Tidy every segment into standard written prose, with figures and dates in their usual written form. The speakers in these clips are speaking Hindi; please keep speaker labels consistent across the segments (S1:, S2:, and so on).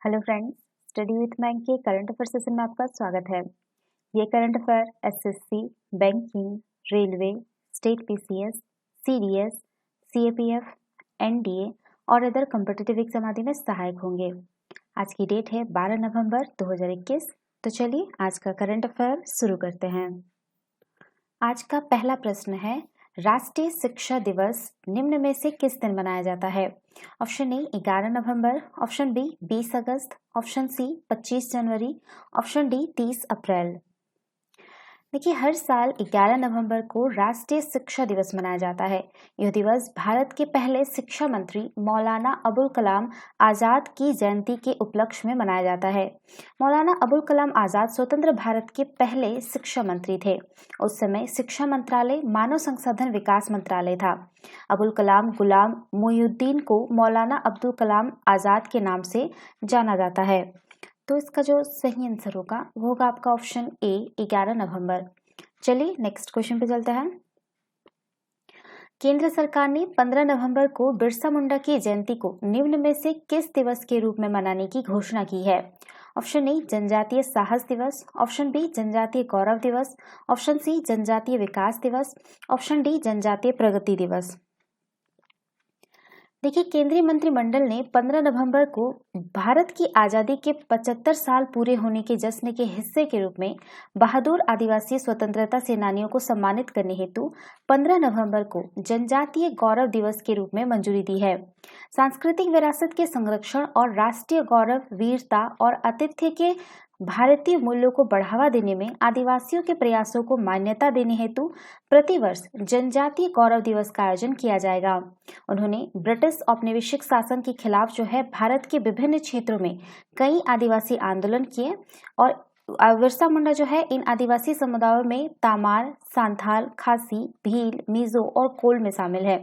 S1: हेलो फ्रेंड्स, स्टडी विथ मैंक के करंट अफेयर सेशन में आपका स्वागत है। ये current affair SSC, banking, railway, state PCS, CDS, CAPF, NDA और अदर कॉम्पिटिटिव एग्जाम आदि में सहायक होंगे। आज की डेट है 12 नवंबर 2021। तो चलिए आज का करंट अफेयर शुरू करते हैं। आज का पहला प्रश्न है, राष्ट्रीय शिक्षा दिवस निम्न में से किस दिन मनाया जाता है? ऑप्शन ए 11 नवंबर, ऑप्शन बी 20 अगस्त, ऑप्शन सी 25 जनवरी, ऑप्शन डी 30 अप्रैल। देखिए, हर साल 11 नवंबर को राष्ट्रीय शिक्षा दिवस मनाया जाता है। यह दिवस भारत के पहले शिक्षा मंत्री मौलाना अबुल कलाम आज़ाद की जयंती के उपलक्ष्य में मनाया जाता है। मौलाना अबुल कलाम आज़ाद स्वतंत्र भारत के पहले शिक्षा मंत्री थे। उस समय शिक्षा मंत्रालय मानव संसाधन विकास मंत्रालय था। अबुल कलाम गुलाम मोहिउद्दीन को मौलाना अब्दुल कलाम आज़ाद के नाम से जाना जाता है। तो इसका जो सही आंसर होगा वो होगा आपका ऑप्शन ए 11 नवंबर। चलिए नेक्स्ट क्वेश्चन पे चलते हैं। केंद्र सरकार ने 15 नवंबर को बिरसा मुंडा की जयंती को निम्न में से किस दिवस के रूप में मनाने की घोषणा की है? ऑप्शन ए जनजातीय साहस दिवस, ऑप्शन बी जनजातीय गौरव दिवस, ऑप्शन सी जनजातीय विकास दिवस, ऑप्शन डी जनजातीय प्रगति दिवस। देखिए, केंद्रीय मंत्रिमंडल ने 15 नवंबर को भारत की आज़ादी के 75 साल पूरे होने के जश्न के हिस्से के रूप में बहादुर आदिवासी स्वतंत्रता सेनानियों को सम्मानित करने हेतु 15 नवंबर को जनजातीय गौरव दिवस के रूप में मंजूरी दी है। सांस्कृतिक विरासत के संरक्षण और राष्ट्रीय गौरव, वीरता और आतिथ्य के भारतीय मूल्यों को बढ़ावा देने में आदिवासियों के प्रयासों को मान्यता देने हेतु प्रतिवर्ष जनजातीय गौरव दिवस का आयोजन किया जाएगा। उन्होंने ब्रिटिश औपनिवेशिक शासन के खिलाफ जो है भारत के विभिन्न क्षेत्रों में कई आदिवासी आंदोलन किए और बिरसा मुंडा जो है इन आदिवासी समुदायों में तामार, सांथाल, खासी, भील, मिजो और कोल में शामिल है।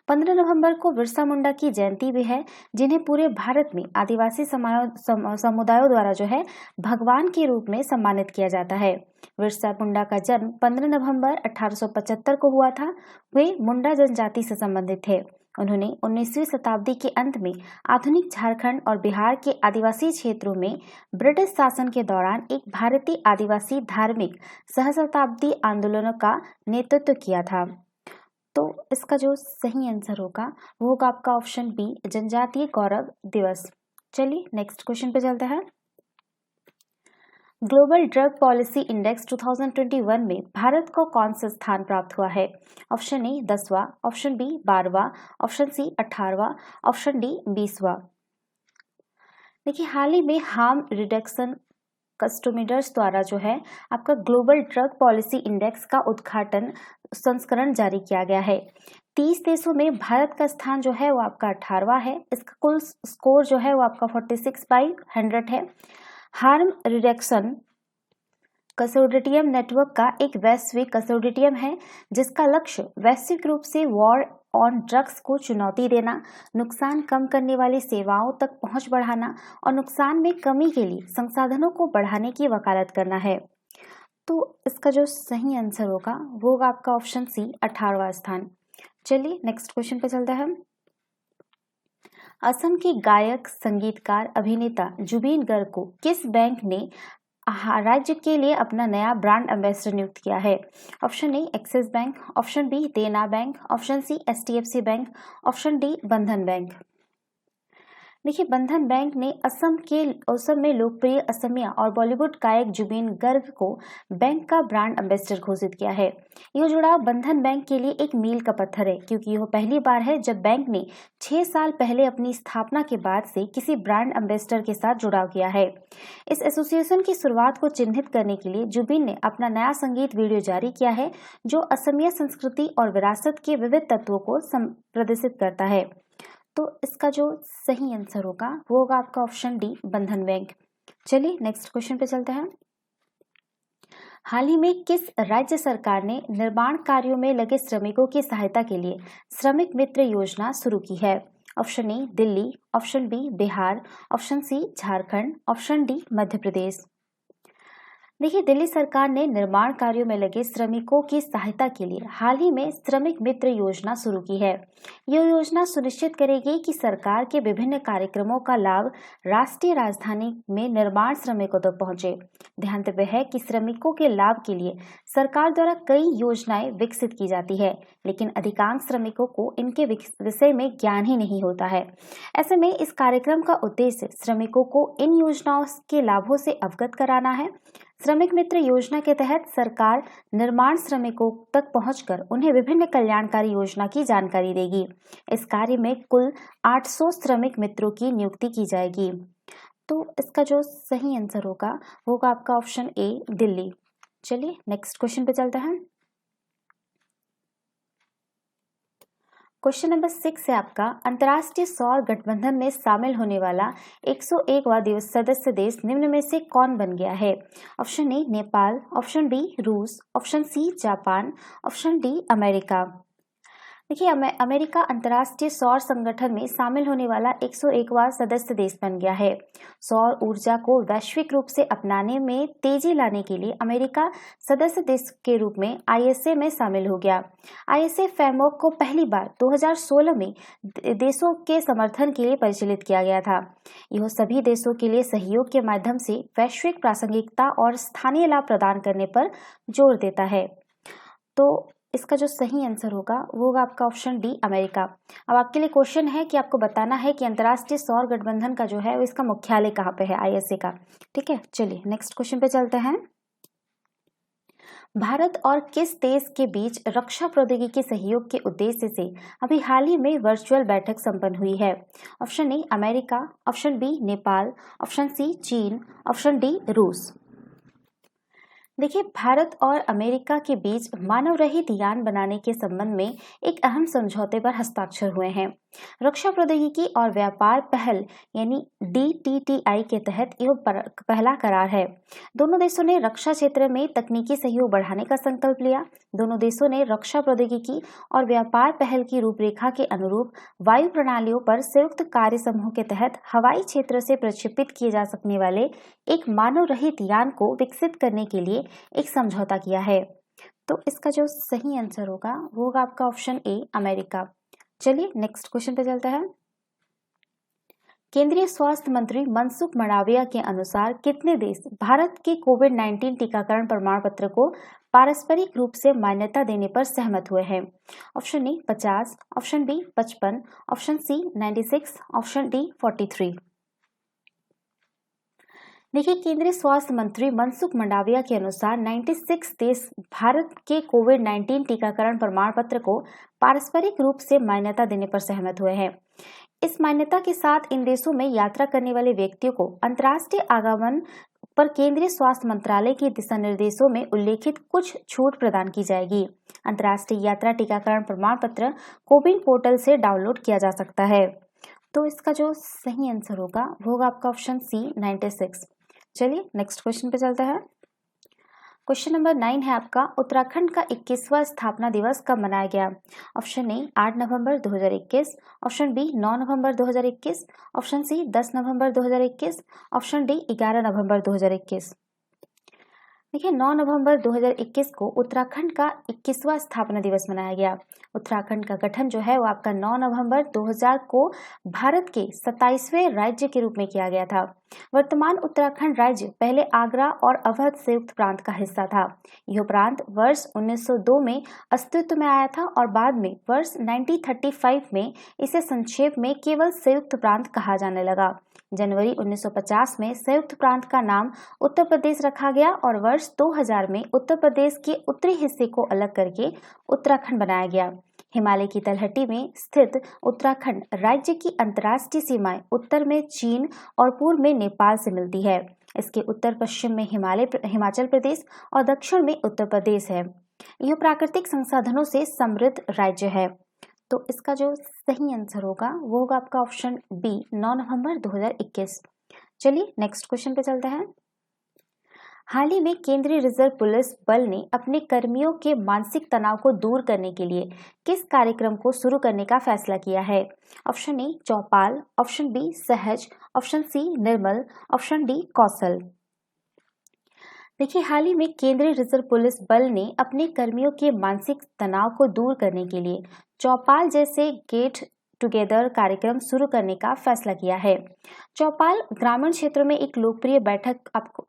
S1: 15 नवंबर को बिरसा मुंडा की जयंती भी है, जिन्हें पूरे भारत में आदिवासी समुदायों द्वारा जो है भगवान के रूप में सम्मानित किया जाता है। बिरसा मुंडा का जन्म 15 नवंबर 1875 को हुआ था। वे मुंडा जनजाति से संबंधित थे। उन्होंने 19वीं शताब्दी के अंत में आधुनिक झारखंड और बिहार के आदिवासी क्षेत्रों में ब्रिटिश शासन के दौरान एक भारतीय आदिवासी धार्मिक सहस्त्राब्दी आंदोलनों का नेतृत्व किया था। तो इसका जो सही आंसर होगा वो होगा आपका ऑप्शन बी जनजातीय गौरव दिवस। चलिए नेक्स्ट क्वेश्चन पे चलते हैं। ग्लोबल ड्रग पॉलिसी इंडेक्स 2021 में भारत को कौन सा स्थान प्राप्त हुआ है? ऑप्शन ए 10वां, ऑप्शन बी 12वां, ऑप्शन सी 18वां, ऑप्शन डी 20वां। देखिए, हाल ही में हार्म रिडक्शन कस्टोमीटर्स द्वारा जो है आपका ग्लोबल ड्रग पॉलिसी इंडेक्स का उद्घाटन संस्करण जारी किया गया है। 30 देशों में भारत का स्थान जो है वो आपका 18वां है। इसका कुल स्कोर जो है वो आपका 46/100 है। हार्म रिडक्शन कंसोर्टियम नेटवर्क का एक वैश्विक कंसोर्टियम है, जिसका लक्ष्य वैश्विक रूप से वॉर ऑन ड्रग्स को चुनौती देना, नुकसान कम करने वाली सेवाओं तक पहुंच बढ़ाना और नुकसान में कमी के लिए संसाधनों को बढ़ाने की वकालत करना है। तो इसका जो सही आंसर होगा वो होगा आपका ऑप्शन सी 18वां स्थान। चलिए नेक्स्ट क्वेश्चन पे चलते हैं। असम के गायक, संगीतकार, अभिनेता जुबीन गर्ग को किस बैंक ने राज्य के लिए अपना नया ब्रांड एम्बेसडर नियुक्त किया है? Option A Axis Bank, option B Dena Bank, option C HDFC Bank, option D Bandhan Bank. देखिए, बंधन बैंक ने असम में लोकप्रिय असमिया और बॉलीवुड गायक जुबीन गर्ग को बैंक का ब्रांड एम्बेसडर घोषित किया है। यह जुड़ाव बंधन बैंक के लिए एक मील का पत्थर है, क्योंकि यह पहली बार है जब बैंक ने 6 साल पहले अपनी स्थापना के बाद से किसी ब्रांड एम्बेसडर के साथ जुड़ाव किया है। इस एसोसिएशन की शुरुआत को चिन्हित करने के लिए जुबीन ने अपना नया संगीत वीडियो जारी किया है, जो असमिया संस्कृति और विरासत के विविध तत्वों को प्रदर्शित करता है। तो इसका जो सही आंसर होगा वो होगा आपका ऑप्शन डी बंधन बैंक। चलिए नेक्स्ट क्वेश्चन पे चलते हैं। हाल ही में किस राज्य सरकार ने निर्माण कार्यों में लगे श्रमिकों की सहायता के लिए श्रमिक मित्र योजना शुरू की है? Option A Delhi, option B Bihar, option C Jharkhand, option D Madhya Pradesh. देखिए, दिल्ली सरकार ने निर्माण कार्यों में लगे श्रमिकों की सहायता के लिए हाल ही में श्रमिक मित्र योजना शुरू की है। यह योजना सुनिश्चित करेगी कि सरकार के विभिन्न कार्यक्रमों का लाभ राष्ट्रीय राजधानी में निर्माण श्रमिकों तक पहुंचे। ध्यातव्य है कि श्रमिकों के लाभ के लिए सरकार द्वारा कई योजनाएं विकसित की जाती है, लेकिन अधिकांश श्रमिकों को इनके विषय में ज्ञान ही नहीं होता है। ऐसे में इस कार्यक्रम का उद्देश्य श्रमिकों को इन योजनाओं के लाभों से अवगत कराना है। श्रमिक मित्र योजना के तहत सरकार निर्माण श्रमिकों तक पहुंचकर उन्हें विभिन्न कल्याणकारी योजना की जानकारी देगी। इस कार्य में कुल 800 श्रमिक मित्रों की नियुक्ति की जाएगी। तो इसका जो सही आंसर होगा आपका ऑप्शन ए, दिल्ली। चलिए नेक्स्ट क्वेश्चन पे चलते हैं। क्वेश्चन नंबर 6 है आपका, अंतर्राष्ट्रीय सौर गठबंधन में शामिल होने वाला 101वां दिवस सदस्य देश निम्न में से कौन बन गया है? Option A Nepal, option B रूस, option C Japan, option D America. देखिए, अमेरिका अंतर्राष्ट्रीय सौर संगठन में शामिल होने वाला 101वां सदस्य देश बन गया है। सौर ऊर्जा को वैश्विक रूप से अपनाने में तेजी लाने के लिए अमेरिका सदस्य देश के रूप में ISA में शामिल हो गया। ISA फ्रेमवर्क को पहली बार 2016 में देशों के समर्थन के लिए परिचालित किया गया था। यह सभी देशों के लिए सहयोग के माध्यम से वैश्विक प्रासंगिकता और स्थानीय लाभ प्रदान करने पर जोर देता है। तो इसका जो सही आंसर होगा आपका ऑप्शन डी, अमेरिका। अब आपके लिए क्वेश्चन है कि आपको बताना है कि अंतर्राष्ट्रीय सौर गठबंधन का जो है इसका मुख्यालय कहाँ पे है, ISA का। ठीक है, चलिए नेक्स्ट क्वेश्चन पे चलते हैं। भारत और किस देश के बीच रक्षा प्रौद्योगिकी सहयोग के उद्देश्य से अभी हाल ही में वर्चुअल बैठक संपन्न हुई है? Option A America, option B Nepal, option C चीन, ऑप्शन डी रूस। देखिए, भारत और अमेरिका के बीच मानव रहित यान बनाने के संबंध में एक अहम समझौते पर हस्ताक्षर हुए हैं। रक्षा प्रौद्योगिकी और व्यापार पहल यानी DTTI के तहत यह पहला करार है। दोनों देशों ने रक्षा क्षेत्र में तकनीकी सहयोग बढ़ाने का संकल्प लिया। दोनों देशों ने रक्षा प्रौद्योगिकी और व्यापार पहल की रूपरेखा के अनुरूप वायु प्रणालियों पर संयुक्त कार्य समूह के तहत हवाई क्षेत्र से प्रक्षेपित किए जा सकने वाले एक मानव रहित यान को विकसित करने के लिए एक समझौता किया है। तो इसका जो सही आंसर होगा आपका ऑप्शन ए, अमेरिका। चलिए नेक्स्ट क्वेश्चन पे चलते हैं। केंद्रीय स्वास्थ्य मंत्री मनसुख मंडाविया के अनुसार कितने देश भारत के कोविड-19 टीकाकरण प्रमाण पत्र को पारस्परिक रूप से मान्यता देने पर सहमत हुए हैं? Option A 50, option B 55, option C 96, option D 43। देखिए, केंद्रीय स्वास्थ्य मंत्री मनसुख मंडाविया के अनुसार 96 देश भारत के कोविड-19 टीकाकरण प्रमाण पत्र को पारस्परिक रूप से मान्यता देने पर सहमत हुए हैं। इस मान्यता के साथ इन देशों में यात्रा करने वाले व्यक्तियों को अंतर्राष्ट्रीय आगमन पर केंद्रीय स्वास्थ्य मंत्रालय के दिशा निर्देशों में उल्लेखित कुछ छूट प्रदान की जाएगी। अंतर्राष्ट्रीय यात्रा टीकाकरण प्रमाण पत्र कोविन पोर्टल से डाउनलोड किया जा सकता है। तो इसका जो सही आंसर होगा आपका ऑप्शन सी 96। चलिए नेक्स्ट क्वेश्चन पे चलते हैं। क्वेश्चन नंबर 9 है आपका, उत्तराखंड का 21वां स्थापना दिवस कब मनाया गया? ऑप्शन ए 8 नवंबर 2021, ऑप्शन बी 9 नवंबर 2021, ऑप्शन सी 10 नवंबर 2021, ऑप्शन डी 11 नवंबर 2021। देखिए, 9 नवंबर 2021 को उत्तराखंड का 21वां स्थापना दिवस मनाया गया। उत्तराखंड का गठन जो है वो आपका 9 नवंबर 2000 को भारत के 27वें राज्य के रूप में किया गया था। वर्तमान उत्तराखंड राज्य पहले आगरा और अवध संयुक्त प्रांत का हिस्सा था। यह प्रांत वर्ष 1902 में अस्तित्व में आया था और बाद में वर्ष 1935 में इसे संक्षेप में केवल संयुक्त प्रांत कहा जाने लगा। जनवरी 1950 में संयुक्त प्रांत का नाम उत्तर प्रदेश रखा गया और वर्ष 2000 में उत्तर प्रदेश के उत्तरी हिस्से को अलग करके उत्तराखंड बनाया गया। हिमालय की तलहटी में स्थित उत्तराखंड राज्य की अंतर्राष्ट्रीय सीमाएं उत्तर में चीन और पूर्व में नेपाल से मिलती है। इसके उत्तर पश्चिम में हिमाचल प्रदेश और दक्षिण में उत्तर प्रदेश है। यह प्राकृतिक संसाधनों से समृद्ध राज्य है। तो इसका जो सही आंसर होगा आपका ऑप्शन बी 9 नवंबर 2021। चलिए नेक्स्ट क्वेश्चन पे चलते हैं। हाल ही में केंद्रीय रिजर्व पुलिस बल ने अपने कर्मियों के मानसिक तनाव को दूर करने के लिए किस कार्यक्रम को शुरू करने का फैसला किया है? Option A Chaupal, option B Sahaj, option C Nirmal, option D Kaushal. देखिए, हाल ही में केंद्रीय रिजर्व पुलिस बल ने अपने कर्मियों के मानसिक तनाव को दूर करने के लिए चौपाल जैसे गेट टुगेदर कार्यक्रम शुरू करने का फैसला किया है। चौपाल ग्रामीण क्षेत्रों में एक लोकप्रिय बैठक,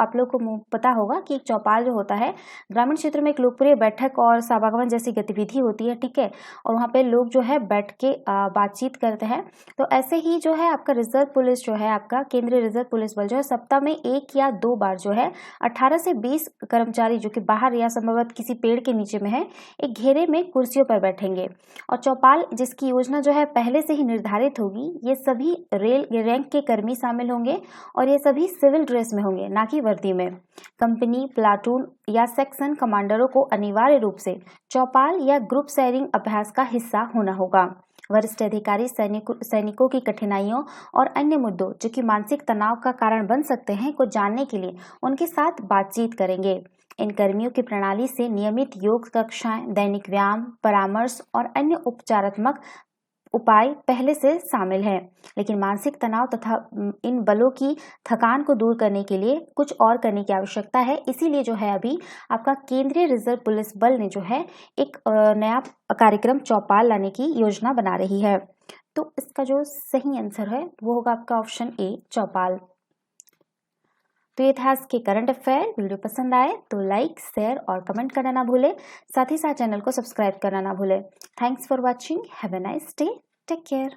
S1: आप लोग को पता होगा कि एक चौपाल जो होता है ग्रामीण क्षेत्र में एक लोकप्रिय बैठक और सभागमन जैसी गतिविधि होती है, ठीक है। और वहाँ पे लोग जो है बैठ के बातचीत करते हैं। तो ऐसे ही जो है आपका रिजर्व पुलिस जो है, आपका केंद्रीय रिजर्व पुलिस बल जो है सप्ताह में 1 या 2 बार जो है 18 से 20 कर्मचारी जो कि बाहर या संभवतः किसी पेड़ के नीचे में है, एक घेरे में कुर्सियों पर बैठेंगे। और चौपाल जिसकी योजना जो है पहले से ही निर्धारित होगी, ये सभी रेल रैंक के कर्मी शामिल होंगे और ये सभी सिविल ड्रेस में होंगे, ना कि वर्दी में। कंपनी, प्लाटून या सेक्शन कमांडरों को अनिवार्य रूप से चौपाल या ग्रुप शेयरिंग अभ्यास का हिस्सा होना होगा। वरिष्ठ अधिकारी सैनिकों की कठिनाइयों और अन्य मुद्दों जो कि मानसिक तनाव का कारण बन सकते हैं को जानने के लिए उनके साथ बातचीत करेंगे। इन कर्मियों की प्रणाली से नियमित योग कक्षाएं, दैनिक व्यायाम, परामर्श और अन्य उपचारात्मक उपाय पहले से शामिल हैं, लेकिन मानसिक तनाव तथा इन बलों की थकान को दूर करने के लिए कुछ और करने की आवश्यकता है। इसीलिए जो है अभी आपका केंद्रीय रिजर्व पुलिस बल ने जो है एक नया कार्यक्रम चौपाल लाने की योजना बना रही है। तो इसका जो सही आंसर है वो होगा आपका ऑप्शन ए, चौपाल। तो ये था आज के करंट अफेयर। वीडियो पसंद आए तो लाइक, शेयर और कमेंट करना ना भूले। साथ ही साथ चैनल को सब्सक्राइब करना ना भूले। Thanks for watching. Have a nice day. Take care.